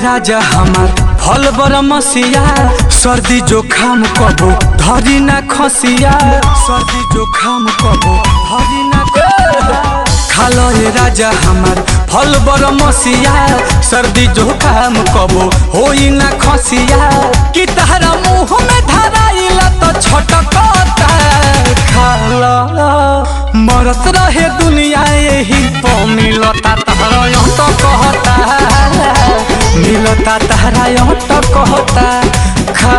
राजा हमार फल बर मसिया सर्दी जोखाम कबो धरी ना खसिया सर्दी जोखाम कबो धरी ना खालो ये राजा हमार फल बर मसिया सर्दी जोखाम कबो होई ना खसिया कि तहरा मुँह में धराइला तो छटकता खाला मरत रहे दुनिया यही तो मिलता तहरा यूं तो कहता मिलता तहरा यूं तो कहता खा